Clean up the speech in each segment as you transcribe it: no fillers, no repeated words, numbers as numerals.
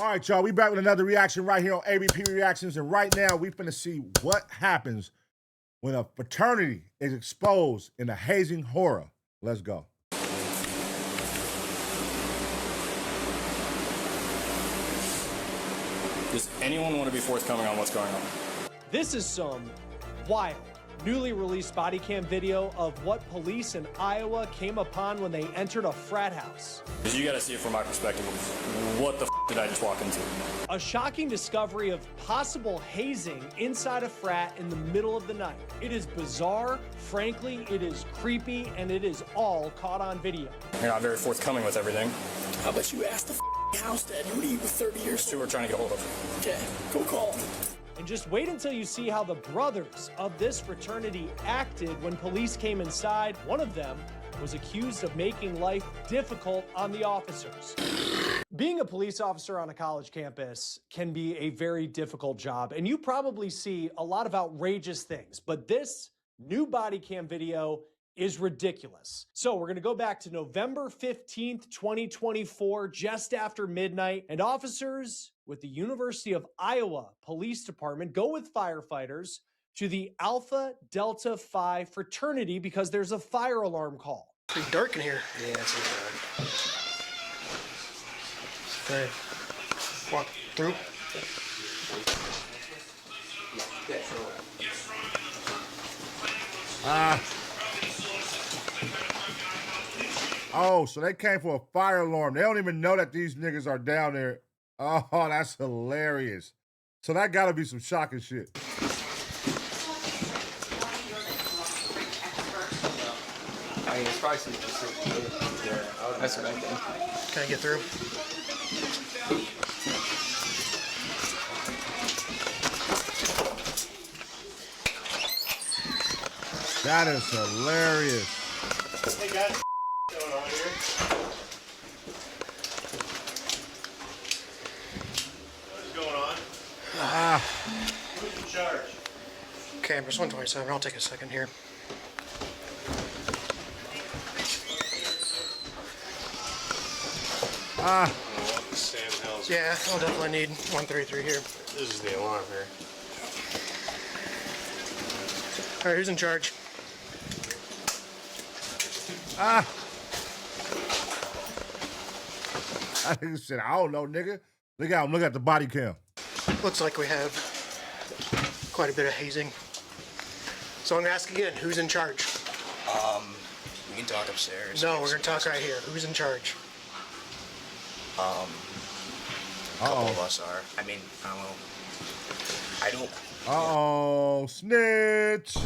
All right, y'all, we back with another reaction right here on ABP Reactions, and right now we finna see what happens when a fraternity is exposed in a hazing horror. Let's go. Does anyone want to be forthcoming on what's going on? This is some wild, newly released body cam video of what police in Iowa came upon when they entered a frat house. Because you got to see it from my perspective. What the did I just walk into? A shocking discovery of possible hazing inside a frat in the middle of the night. It is bizarre, frankly, it is creepy, and it is all caught on video. You're not very forthcoming with everything. How about you ask the house dad? Who do you with 30 years? Who we're trying to get hold of. Okay, go call him. And just wait until you see how the brothers of this fraternity acted when police came inside. One of them was accused of making life difficult on the officers. Being a police officer on a college campus can be a very difficult job, and you probably see a lot of outrageous things, but this new body cam video is ridiculous. So we're gonna go back to November 15th, 2024, just after midnight, and officers with the University of Iowa Police Department go with firefighters to the Alpha Delta Phi fraternity because there's a fire alarm call. Pretty dark in here. Yeah, it's dark. Okay. Walk through. Oh, so they came for a fire alarm. They don't even know that these niggas are down there. Oh, that's hilarious. So that gotta be some shocking shit. I mean, it's probably some that's what I think. Can I get through? That is hilarious. Hey guys, what's going on here? What's going on? Who's in charge? Cameras 127. I'll take a second here. Sam Hells. Yeah, I'll definitely need 133 here. This is the alarm here. All right, who's in charge? I think said, I don't know, nigga. Look at him. Look at the body cam. Looks like we have quite a bit of hazing. So I'm gonna ask again, who's in charge? We can talk upstairs. No, we're gonna talk right here. Who's in charge? A couple of us are. I mean, I don't know. I don't. Uh-oh, snitch.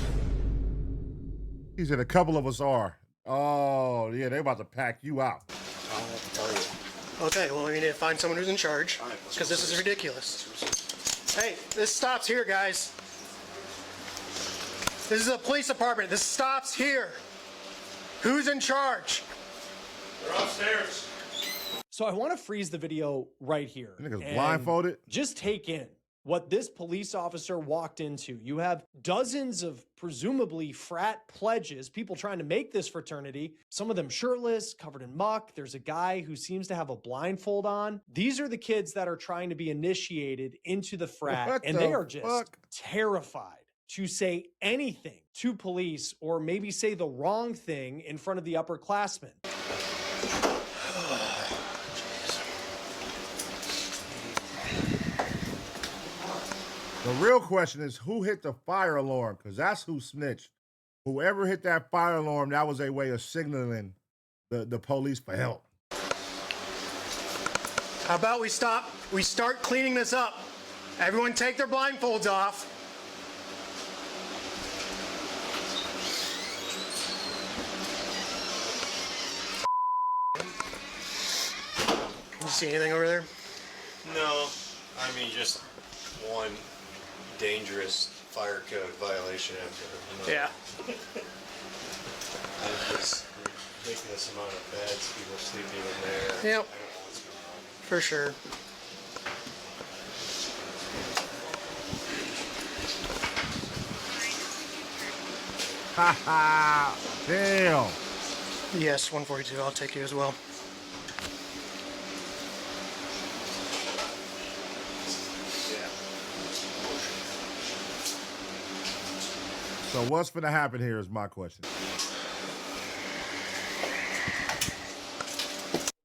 He said a couple of us are. Oh, yeah, they about to pack you out. I don't have to tell you. Okay, well, we need to find someone who's in charge, because this is ridiculous. Hey, this stops here, guys. This is a police department. This stops here. Who's in charge? They're upstairs. So I wanna freeze the video right here. Niggas and blindfolded. Just take in what this police officer walked into. You have dozens of presumably frat pledges, people trying to make this fraternity, some of them shirtless, covered in muck. There's a guy who seems to have a blindfold on. These are the kids that are trying to be initiated into the frat, What and the they are just fuck? terrified to say anything to police or maybe say the wrong thing in front of the upperclassmen. The real question is who hit the fire alarm? Because that's who snitched. Whoever hit that fire alarm, that was a way of signaling the police for help. How about we start cleaning this up? Everyone take their blindfolds off. You see anything over there? No, I mean just one dangerous fire code violation after another. Yeah. And this ridiculous amount of beds, people sleeping in there. Yep. I don't know what's going on. For sure. Ha ha! Damn! Yes, 142. I'll take you as well. So what's gonna happen here is my question.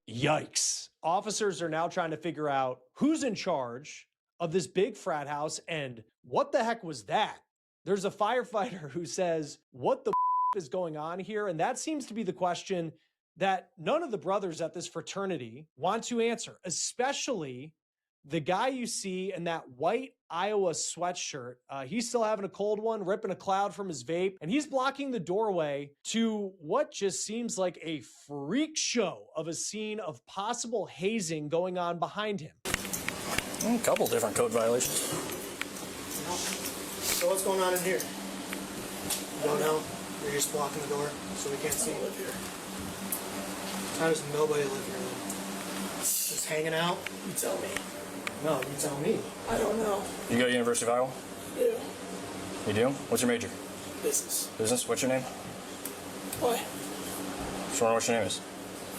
Yikes. Officers are now trying to figure out who's in charge of this big frat house and what the heck was that? There's a firefighter who says, what the is going on here? And that seems to be the question that none of the brothers at this fraternity want to answer, especially the guy you see in that white Iowa sweatshirt. He's still having a cold one, ripping a cloud from his vape, and he's blocking the doorway to what just seems like a freak show of a scene of possible hazing going on behind him. A couple different code violations. So what's going on in here? You don't know? You're just blocking the door so we can't see you live here. How does nobody live here then? Just hanging out? You tell me. No, you tell me. I don't know. You go to University of Iowa? Yeah. You do? What's your major? Business. Business? What's your name? Why? Just wondering what your name is.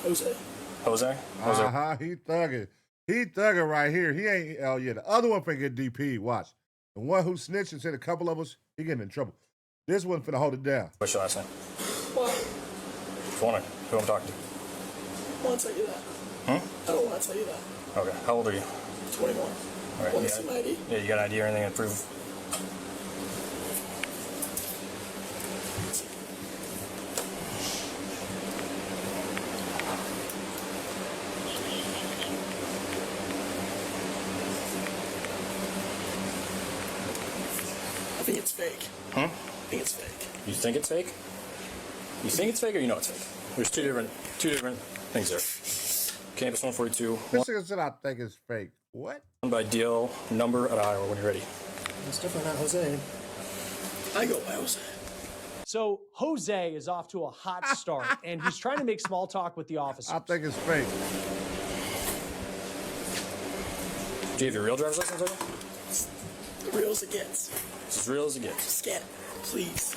Jose. Jose? Jose. He thugging. He thugging right here. He ain't. Oh yeah, the other one finna get DP. Watch. The one who snitched and said a couple of us, he getting in trouble. This one finna hold it down. What's your last name? Why? Just wondering who I'm talking to. I want to tell you that. Hmm? I don't want to tell you that. Okay. How old are you? 21. All right. Want to see my ID? Yeah, you got an ID or anything to prove? I think it's fake. Hmm? I think it's fake. You think it's fake? You think it's fake or you know it's fake? There's two different things there. Campus 142. This nigga said I think it's fake. What? One by DL number at Iowa when you're ready. It's definitely not Jose. I go by Jose. So Jose is off to a hot start, and he's trying to make small talk with the officers. I think it's fake. Do you have your real driver's license over? Real as it gets. It's as real as it gets. Scan it, please.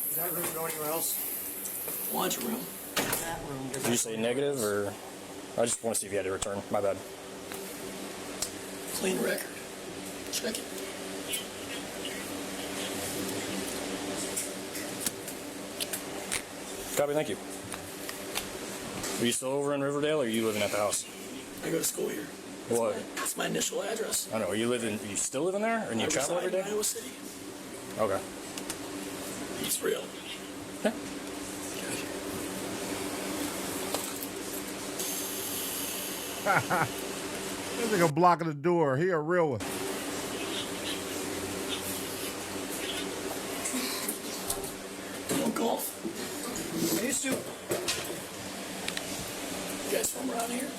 Is that room going anywhere else? Laundry room. That room. Did you say negative or? I just want to see if you had to return. My bad. Clean record. Check it. Copy, thank you. Are you still over in Riverdale or are you living at the house? I go to school here. What? That's my initial address. I don't know. Are you still living there and you I travel every reside day? in Iowa City. Okay. He's real. Yeah. This nigga blocking the door. He a real one. Don't golf. I used to. You guys from around here?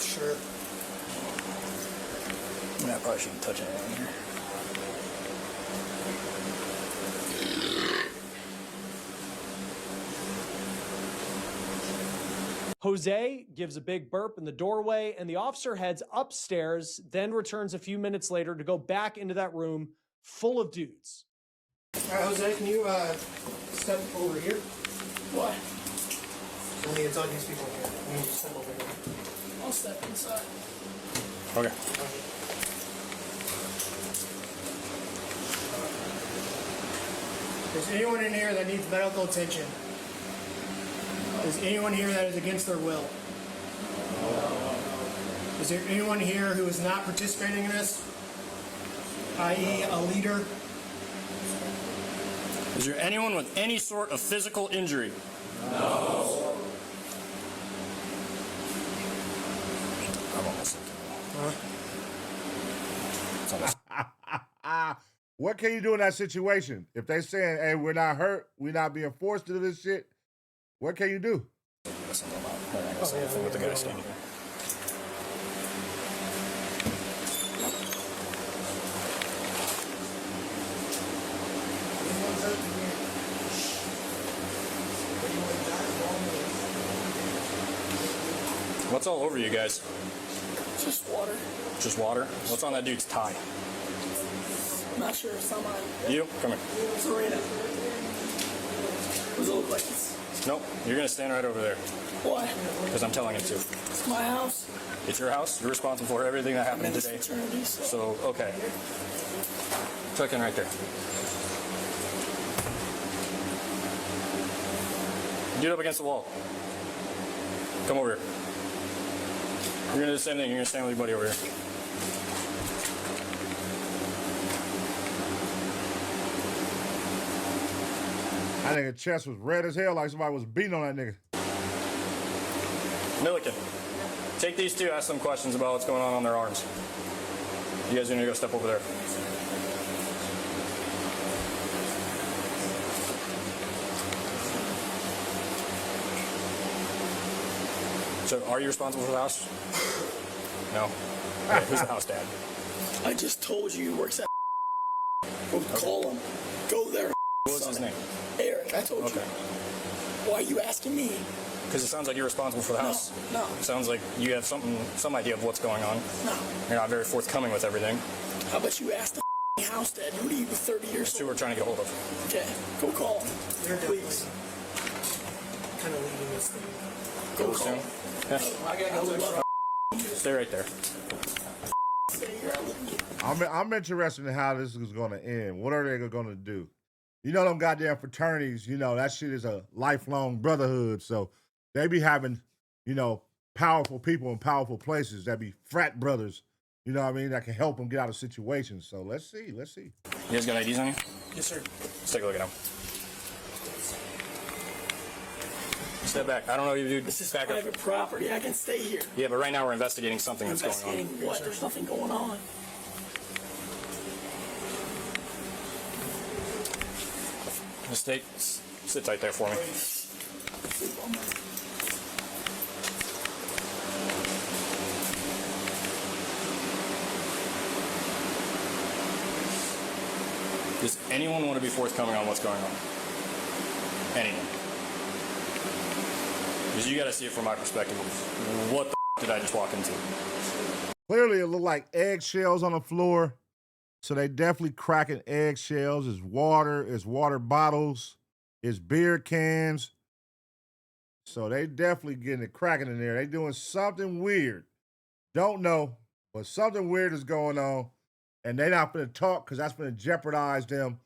Sure. Yeah, I probably shouldn't touch anything here. Jose gives a big burp in the doorway, and the officer heads upstairs, then returns a few minutes later to go back into that room full of dudes. All right, Jose, can you step over here? Why? I need to talk to these people here. I need you to step over here. I'll step inside. Okay. Is anyone in here that needs medical attention? Is anyone here that is against their will? Is there anyone here who is not participating in this? I.e. a leader? Is there anyone with any sort of physical injury? No. I'm almost What can you do in that situation? If they saying, hey, we're not hurt, we're not being forced to do this shit, what can you do? With the guy standing here. What's all over you guys? Just water. Just water? What's on that dude's tie? I'm not sure. It's not mine. You? Come here. Serena. What does it look like? Nope. You're gonna stand right over there. Why? Because I'm telling you to. It's my house. It's your house. You're responsible for everything that happened today. Fraternity, So, okay. Check in right there. Get up against the wall. Come over here. You're gonna do the same thing. You're gonna stand with your buddy over here. That nigga chest was red as hell, like somebody was beating on that nigga. Milliken, take these two, ask them questions about what's going on their arms. You guys are gonna go step over there. So, are you responsible for the house? No. Okay, who's the house dad? I just told you he works at. Go call him. Go there. What was his name? Eric, I told you. Why are you asking me? Because it sounds like you're responsible for the house. No. It sounds like you have some idea of what's going on. No. You're not very forthcoming with everything. How about you ask the house dad? Who do you 30 years That's who old? we're trying to get hold of. Okay, go call him. Please. Kind of leading this thing. Go Soon? call him. Yeah. I gotta go. Stay right there. I'm interested in how this is going to end. What are they going to do? You know them goddamn fraternities, you know, that shit is a lifelong brotherhood. So they be having, you know, powerful people in powerful places that be frat brothers, you know what I mean, that can help them get out of situations. So let's see. You guys got IDs on you? Yes, sir. Let's take a look at them. Step back. I don't know you, dude. This is Back private up. property. I can stay here. Yeah, but right now we're investigating something that's going Investigating what? There's nothing going on. on. Just sit tight there for me. Does anyone want to be forthcoming on what's going on? Anyone? Because you got to see it from my perspective. What the did I just walk into? Clearly, it looked like eggshells on the floor. So they definitely cracking eggshells. It's water bottles, it's beer cans. So they definitely getting it cracking in there. They doing something weird. Don't know, but something weird is going on. And they not gonna talk because that's gonna jeopardize them,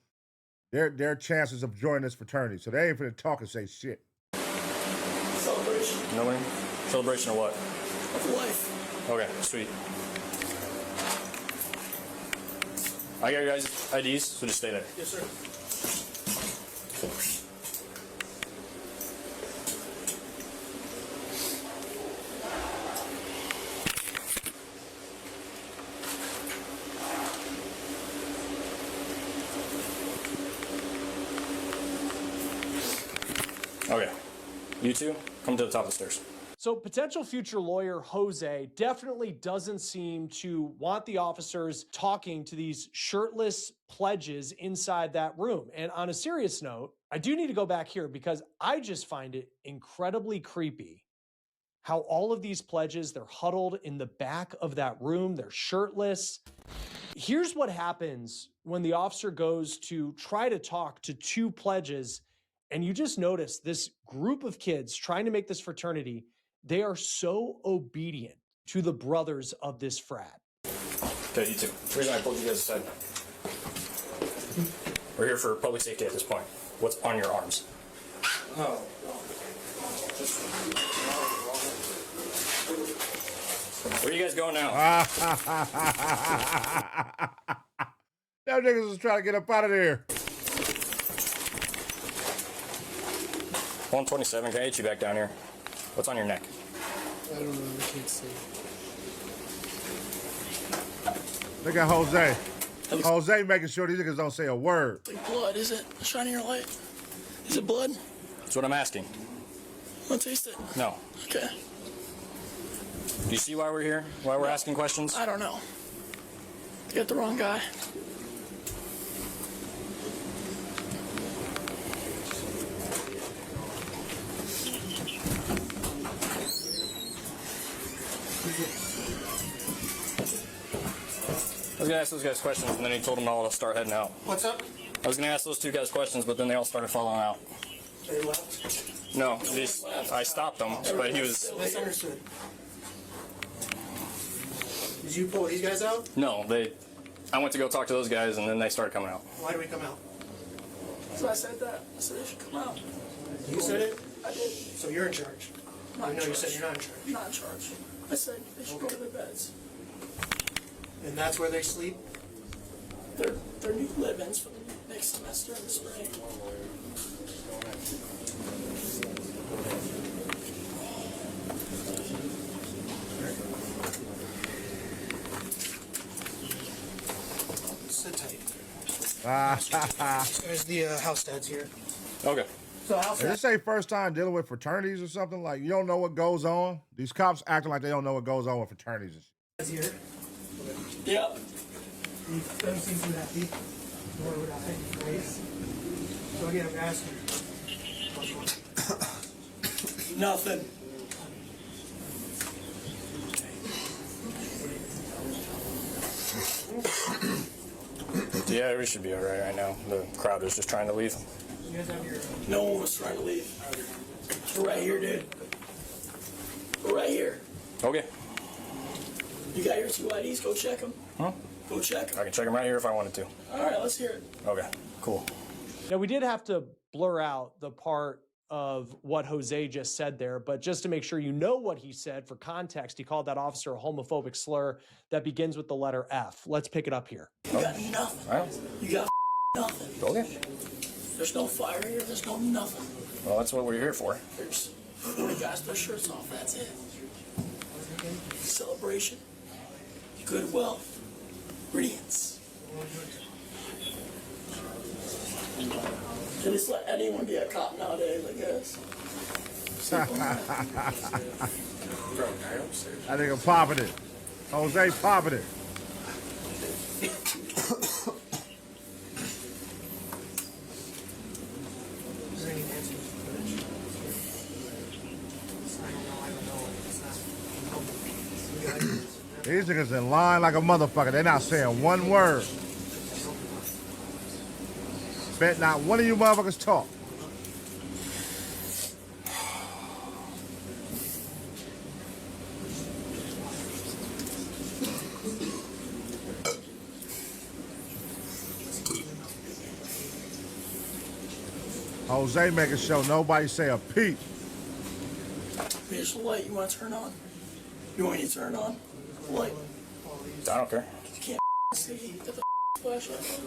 their chances of joining this fraternity. So they ain't gonna talk and say shit. Celebration Nobody? Celebration of what? of life. Okay, sweet. I got your guys' IDs, so just stay there. Yes, sir. Okay. You two, come to the top of the stairs. So potential future lawyer Jose definitely doesn't seem to want the officers talking to these shirtless pledges inside that room. And on a serious note, I do need to go back here because I just find it incredibly creepy how all of these pledges, they're huddled in the back of that room, they're shirtless. Here's what happens when the officer goes to try to talk to two pledges, and you just notice this group of kids trying to make this fraternity, they are so obedient to the brothers of this frat. Okay, you two. The reason I pulled you guys aside. We're here for public safety at this point. What's on your arms? Oh. Where are you guys going now? Them niggas was trying to get up out of there. 127, can I get you back down here? What's on your neck? I don't know. I can't see. Look at Jose. Jose making sure these niggas don't say a word. It's like blood, is it? Shining your light. Is it blood? That's what I'm asking. Want to taste it? No. Okay. Do you see why we're here? Why we're asking questions? I don't know. You got the wrong guy. I was gonna ask those guys questions, and then he told them all to start heading out. What's up? I was gonna ask those two guys questions, but then they all started falling out. They left. No, I stopped them, but he was. Misunderstood. Did you pull these guys out? No, I went to go talk to those guys, and then they started coming out. Why do we come out? So I said that. I said they should come out. You said it? I did. So you're in charge. Not in No, you charge. said you're not in charge. Not in charge. I said they should go to their beds. And that's where they sleep? They're new live-ins for the next semester in the spring. Sit tight. Is There's the house dads here. Okay. So house this ain't first time dealing with fraternities or something? Like, you don't know what goes on? These cops acting like they don't know what goes on with fraternities and shit. dads here. Yeah. He doesn't seem too happy. Nor would I. Right? So again, I'm asking. Nothing. Yeah, we should be all right now. The crowd is just trying to leave. You guys have your. No one was trying to leave. We're right here, dude. We're right here. Okay. You got your two IDs? Go check them. Huh? Go check them. I can check them right here if I wanted to. All right, let's hear it. Okay, cool. Now, we did have to blur out the part of what Jose just said there, but just to make sure you know what he said for context, he called that officer a homophobic slur that begins with the letter F. Let's pick it up here. You got nothing. All right. You got nothing. Okay. There's no fire here. There's no nothing. Well, that's what we're here for. There's 40 guys with their shirts off. That's it. Celebration. Goodwill. Radiance. Can just let anyone be a cop nowadays, I guess. I think I'm popping it. Jose popping it. Is there any answers to footage? I don't know. It's not. These niggas in line like a motherfucker. They're not saying one word. Bet not one of you motherfuckers talk. Jose making sure nobody say a peep. Here's the light. You want to turn on? You want me to turn on? Light. I don't care. You can't see. Get the flashlight.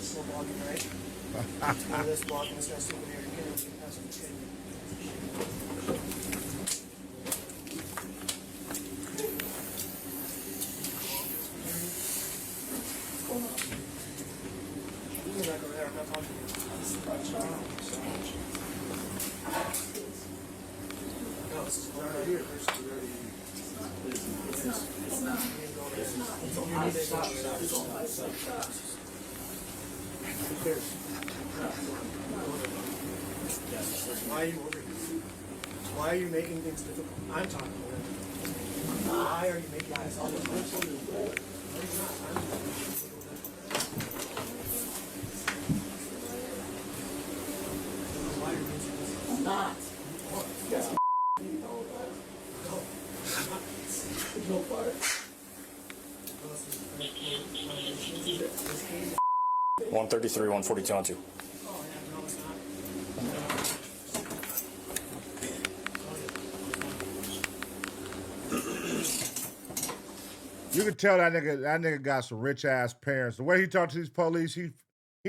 Slow blocking, right? This blocking, this guy's sleeping here. You can't really pass him the shit. You can go back over there. I'm not talking to you. No, this is right here. Why are you over here? Why are you making things difficult? I'm talking to him. Why are you making things difficult? I'm not. Yes. There's no fire. 133, 142 on 2. You can tell that nigga got some rich ass parents. The way he talks to these police, he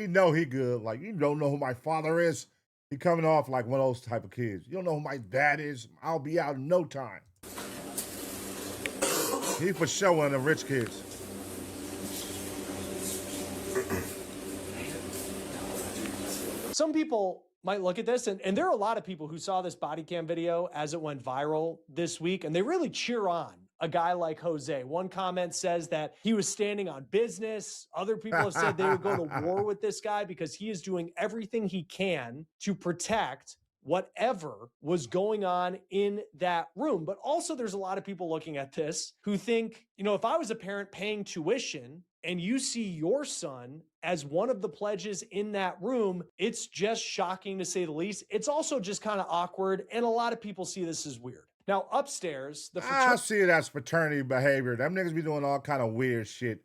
know he good. Like, you don't know who my father is. He coming off like one of those type of kids. You don't know who my dad is. I'll be out in no time. He for sure one of the rich kids. Some people might look at this, and there are a lot of people who saw this body cam video as it went viral this week, and they really cheer on a guy like Jose. One comment says that he was standing on business. Other people have said they would go to war with this guy because he is doing everything he can to protect whatever was going on in that room. But also there's a lot of people looking at this who think, you know, if I was a parent paying tuition and you see your son as one of the pledges in that room, it's just shocking to say the least. It's also just kind of awkward, and a lot of people see this as weird. Now, upstairs, the I see it as fraternity behavior. Them niggas be doing all kind of weird shit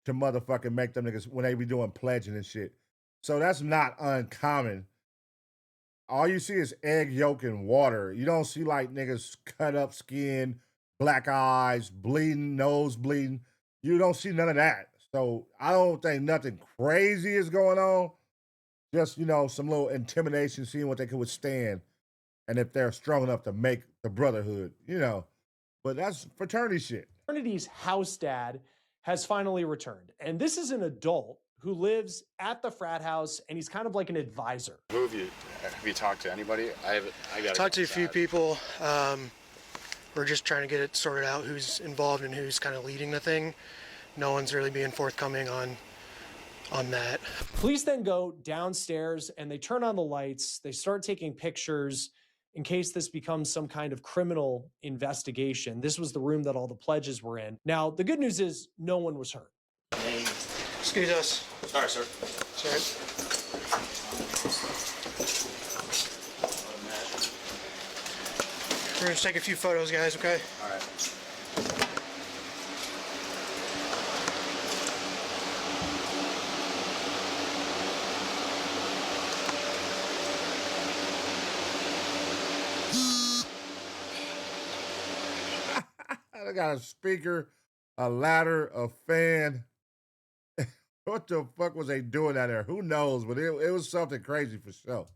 to motherfucking make them niggas when they be doing pledging and shit. So that's not uncommon. All you see is egg yolk and water. You don't see like niggas cut up skin, black eyes, bleeding, nose bleeding. You don't see none of that. So I don't think nothing crazy is going on. Just, you know, some little intimidation, seeing what they can withstand. And if they're strong enough to make the brotherhood, you know. But that's fraternity shit. fraternity's house dad has finally returned. And this is an adult who lives at the frat house, and he's kind of like an advisor. Who have you talked to anybody? I got Talked to a few people. We're just trying to get it sorted out, who's involved and who's kind of leading the thing. No one's really being forthcoming on that. Police then go downstairs and they turn on the lights. They start taking pictures in case this becomes some kind of criminal investigation. This was the room that all the pledges were in. Now, the good news is no one was hurt. Excuse us. Sorry, sir. Sorry. We're gonna take a few photos, guys, okay? All right. I got a speaker, a ladder, a fan. What the fuck was they doing out there? Who knows? But it was something crazy for sure.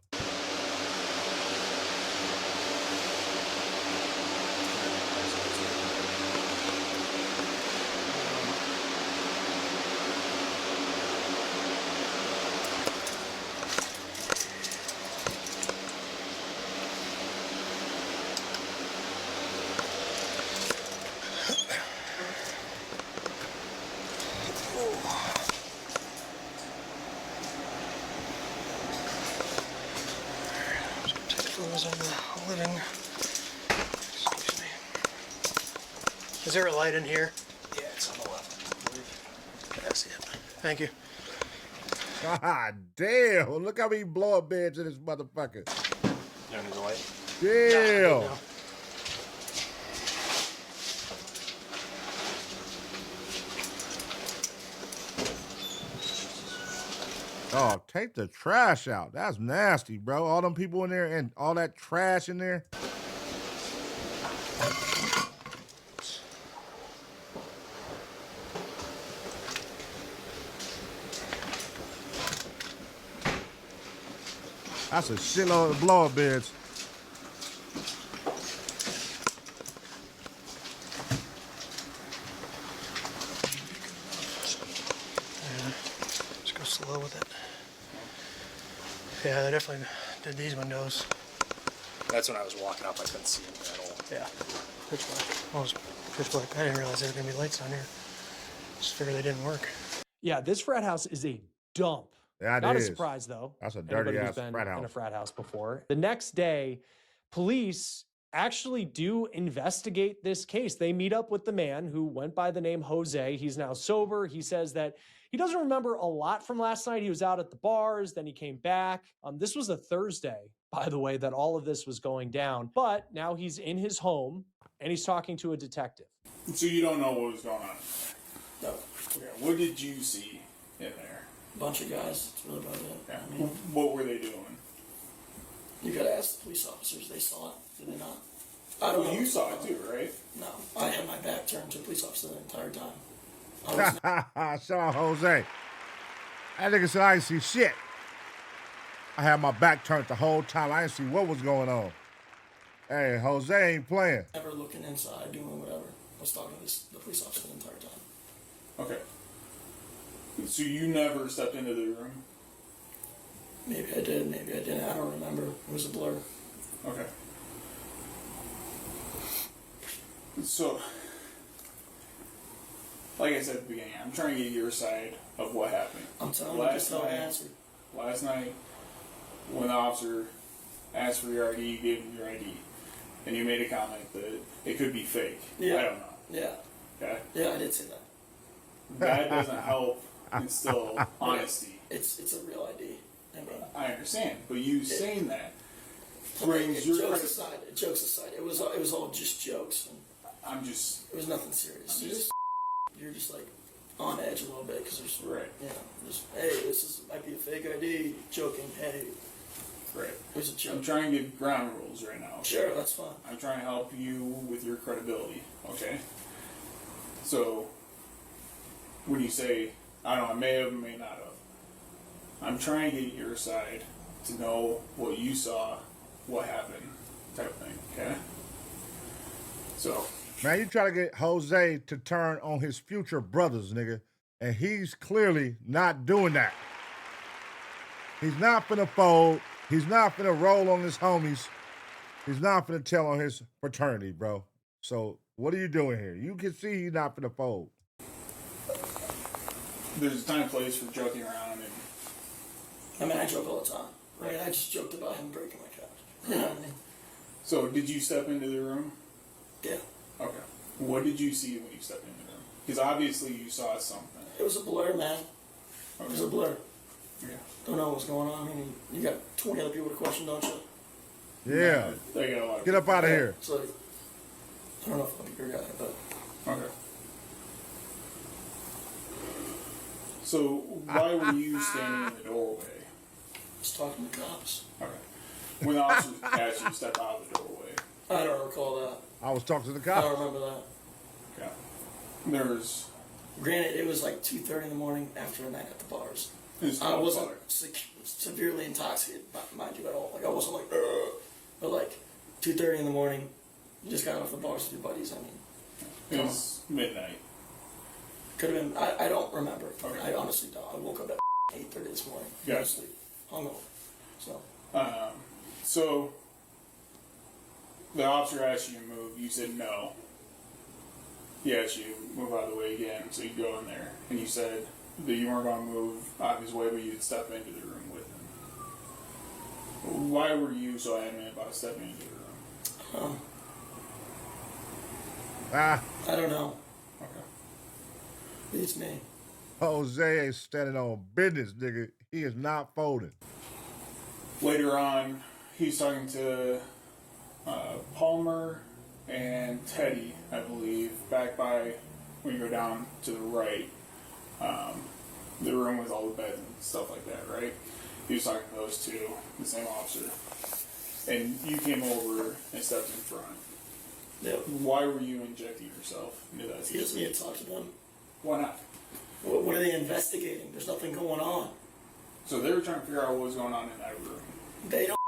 Photos on the living. Excuse me. Is there a light in here? Yeah, it's on the left, I believe. Yeah, I see it. Thank you. God damn. Look how many blow up beds in this motherfucker. You don't need the light? Damn. No. Oh, take the trash out. That's nasty, bro. All them people in there and all that trash in there. That's a shitload of blow-up beds. Just go slow with it. Yeah, they definitely did these windows. That's when I was walking up, I couldn't see him at all. Yeah. Pitch black. Oh, it was pitch black. I didn't realize there were going to be lights down here. Just figured they didn't work. Yeah, this frat house is a dump. Yeah, it Not is. a surprise, though. That's a Anybody dirty who's ass been frat in a house. frat house before. The next day, police actually do investigate this case. They meet up with the man who went by the name Jose. He's now sober. He says that he doesn't remember a lot from last night. He was out at the bars, then he came back. This was a Thursday, by the way, that all of this was going down. But now he's in his home and he's talking to a detective. So you don't know what was going on? No. Okay, what did you see in there? Bunch of guys. That's really about it. Yeah. I mean, What were they doing? you gotta ask the police officers. They saw it. Did they not? I don't know. You saw it too, right? No. I had my back turned to the police officer the entire time. I was Shout out Jose. That nigga said I didn't see shit. I had my back turned the whole time. I didn't see what was going on. Hey, Jose ain't playing. never looking inside, doing whatever. I was talking to the police officer the entire time. Okay. So you never stepped into the room? Maybe I did, maybe I didn't. I don't remember. It was a blur. Okay. So, like I said at the beginning, I'm trying to get your side of what happened. I'm telling you, just no answer. Last night, when the officer asked for your ID, gave you your ID, and you made a comment that it could be fake. Yeah. I don't know. Yeah. Okay? Yeah, I did say that. That doesn't help instill honesty. It's a real ID. I mean, I understand, but you saying that brings your jokes aside. Jokes aside, it was all just jokes. And it was nothing serious. You're just like on edge a little bit because there's hey, this might be a fake ID. Joking, hey. Right. It was a joke. I'm trying to give ground rules right now. Okay? Sure, that's fine. I'm trying to help you with your credibility. Okay. So when you say, I don't know, I may have, may not have, I'm trying to get your side to know what you saw, what happened, type of thing. Okay. So. Man, you try to get Jose to turn on his future brothers, nigga, and he's clearly not doing that. He's not finna fold. He's not finna roll on his homies. He's not finna tell on his fraternity, bro. So what are you doing here? You can see he's not finna fold. There's a time and place for joking around. And I mean, I joke all the time. Right? I just joked about him breaking my couch. You know what I mean? So did you step into the room? Yeah. Okay. What did you see when you stepped into the room? Because obviously you saw something. It was a blur, man. Okay. It was a blur. Yeah. Don't know what's going on. I mean, you got 20 other people to question, don't you? Yeah. They got a lot of Get up out of here. So, I don't know if I'll be your guy, but. Okay. So why were you standing in the doorway? I was talking to cops. Okay. When the officers asked you to step out of the doorway. I don't recall that. I was talking to the I cops. don't remember that. Okay. There's. Granted, it was like 2:30 in the morning after a night at the bars. I wasn't severely intoxicated, mind you, at all. Like, I wasn't like, ugh. But like, 2:30 in the morning, you just got off the bars with your buddies. I mean, It was midnight. could have been. I don't remember. Okay. I honestly don't. I woke up at 8:30 this morning. Yeah. No sleep. Hungover. So. So the officer asked you to move. You said no. He asked you to move out of the way again, so you go in there, and you said that you weren't going to move out of his way, but you'd step into the room with him. Why were you so adamant about stepping into the room? Ah, I don't know. Okay. It's me. Jose ain't standing on business, nigga. He is not folding. Later on, he's talking to Palmer and Teddy, I believe, back by when you go down to the right, the room with all the beds and stuff like that, right? He was talking to those two, the same officer, and you came over and stepped in front. Yep. Why were you injecting yourself into that He doesn't situation? need to talk to them. Why not? What are they investigating? There's nothing going on. So they were trying to figure out what was going on in that room. They don't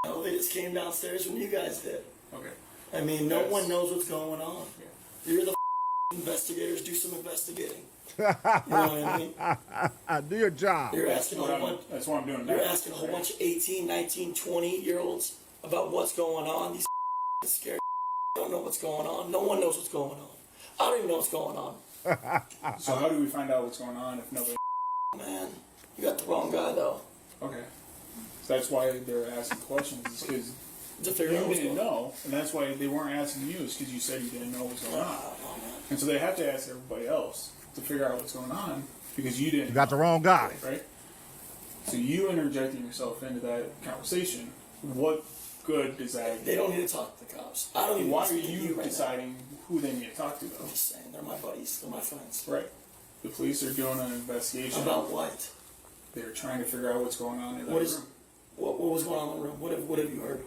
know. They just came downstairs when you guys did. Okay. I mean, no one knows what's going on. Yeah. You're the investigators. Do some investigating. You know what I mean? Do your job. You're asking a whole bunch. That's what I'm doing now. You're asking a whole bunch of 18, 19, 20-year-olds about what's going on. These scared don't know what's going on. No one knows what's going on. I don't even know what's going on. So how do we find out what's going on if nobody... Man, you got the wrong guy though. Okay. So that's why they're asking questions, is because To figure out you what's didn't going on. know, and that's why they weren't asking you, is because you said you didn't know what was going on. Oh, man. And so they have to ask everybody else to figure out what's going on, because you didn't You got the know, wrong guy. right? So you interjecting yourself into that conversation, what good does that... They don't need to talk to the cops. I don't even Why are speak to you right deciding who they need to talk to, now. though? I'm just saying, they're my buddies. They're my friends. Right. The police are doing an investigation. About what? They're trying to figure out what's going on in that What is? room. What was going on in the room? What have you heard?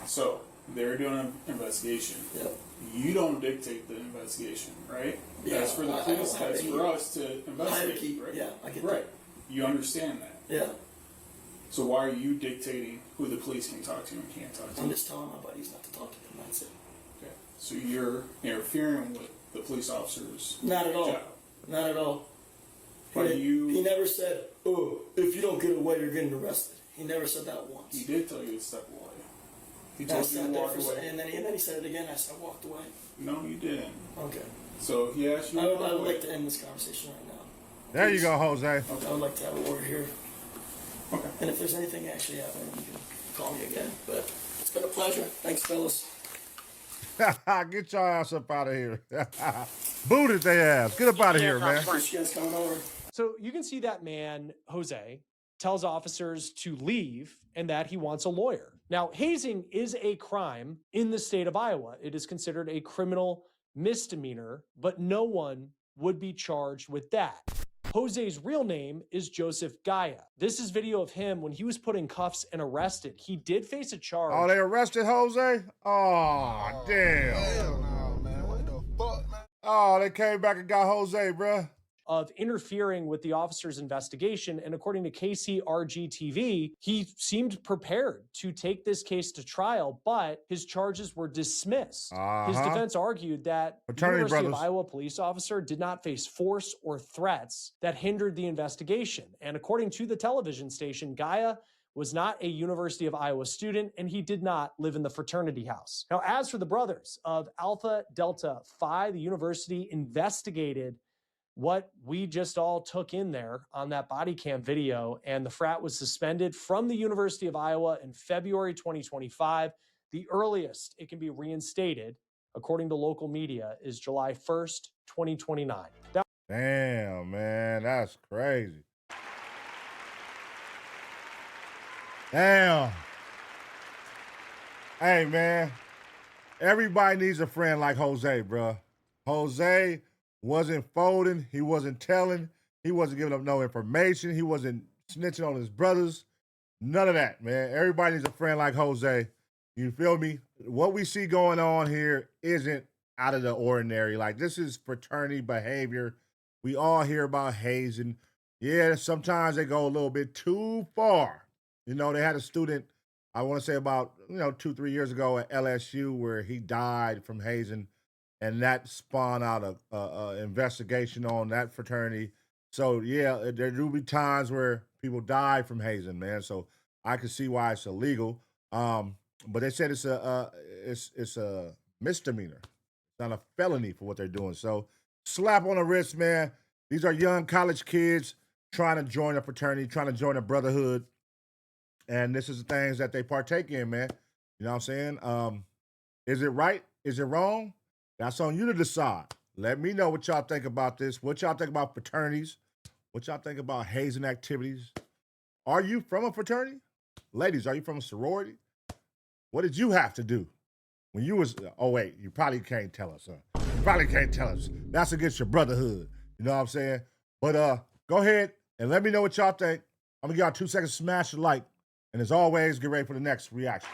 So, they're doing an investigation. Yep. You don't dictate the investigation, right? Yeah, That's for the I police. don't have That's any for us to investigate, hierarchy. right? Yeah, I get Right. You understand that. that. Yeah. So why are you dictating who the police can talk to and can't talk to? I'm just telling my buddies not to talk to them. That's it. Okay. So you're interfering with the police officers' Not at all. job. Not at all. But He never said, "Oh, if you don't get away, you're getting arrested." He never said that once. He did tell you to step away. He I told you sat to there walk for, away. and then he said it again. I said, I walked away. No, you didn't. Okay. So he asked you I to would walk away. like to end this conversation right now. There you go, Jose. I would like to have a word here. Okay. And if there's anything actually happening, you can call me again. But it's been a pleasure. Thanks, fellas. Get your ass up out of here. Booted their ass. Get up out of here, man. Appreciate you guys coming over. So you can see that man, Jose, tells officers to leave and that he wants a lawyer. Now, hazing is a crime in the state of Iowa. It is considered a criminal misdemeanor, but no one would be charged with that. Jose's real name is Joseph Gaia. This is video of him when he was put in cuffs and arrested. He did face a charge. Oh, they arrested Jose? Oh, damn. Hell no, man. What the fuck, man? Oh, they came back and got Jose, bruh. Of interfering with the officer's investigation. And according to KCRG TV, he seemed prepared to take this case to trial, but his charges were dismissed. His defense argued that the University of Iowa police officer did not face force or threats that hindered the investigation. And according to the television station, Gaia was not a University of Iowa student, and he did not live in the fraternity house. Now, as for the brothers of Alpha Delta Phi, the university investigated what we just all took in there on that body cam video, and the frat was suspended from the University of Iowa in February 2025. The earliest it can be reinstated, according to local media, is July 1st, 2029. Damn, man, that's crazy. Damn. Hey, man, everybody needs a friend like Jose, bro. Jose wasn't folding, he wasn't telling, he wasn't giving up no information, he wasn't snitching on his brothers. None of that, man. Everybody needs a friend like Jose. You feel me? What we see going on here isn't out of the ordinary. Like, this is fraternity behavior. We all hear about hazing. Yeah, sometimes they go a little bit too far. You know, they had a student, I want to say about, 2-3 years ago at LSU where he died from hazing. And that spawned out a investigation on that fraternity. So, yeah, there do be times where people die from hazing, man. So I can see why it's illegal. But they said it's a misdemeanor. It's not a felony for what they're doing. So slap on the wrist, man. These are young college kids trying to join a fraternity, trying to join a brotherhood. And this is the things that they partake in, man. You know what I'm saying? Is it right? Is it wrong? That's on you to decide. Let me know what y'all think about this. What y'all think about fraternities? What y'all think about hazing activities? Are you from a fraternity? Ladies, are you from a sorority? What did you have to do when you was, oh wait, you probably can't tell us, huh? You probably can't tell us. That's against your brotherhood. You know what I'm saying? But go ahead and let me know what y'all think. I'm gonna give y'all 2 seconds to smash the like. And as always, get ready for the next reaction.